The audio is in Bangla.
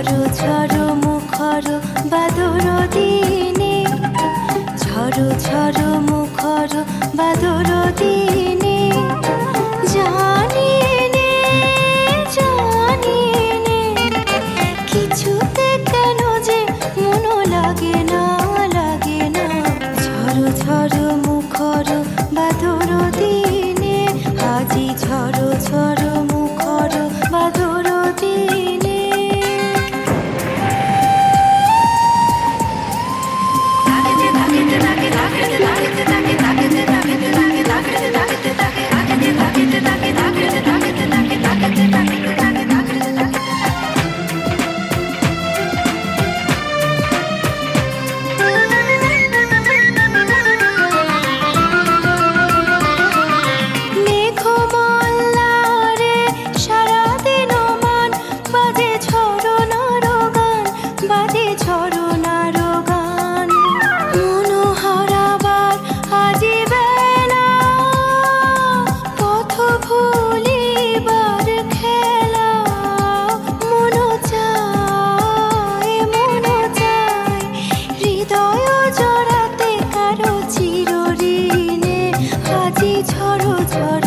ঝড়ো ঝড়ো মুখর বাদর দিনে, ঝড়ো ঝড়ো মুখর বাদর দিনে, জানি নে জানি নে কিছুতে কেন যে মন লাগে না লাগে না। ঝড়ো ঝড়ো মুখর বাদর দিনে, আজি ঝড়ো ঝড়ো মুখর বাদর দিনে। ঝড়ো ঝড়ো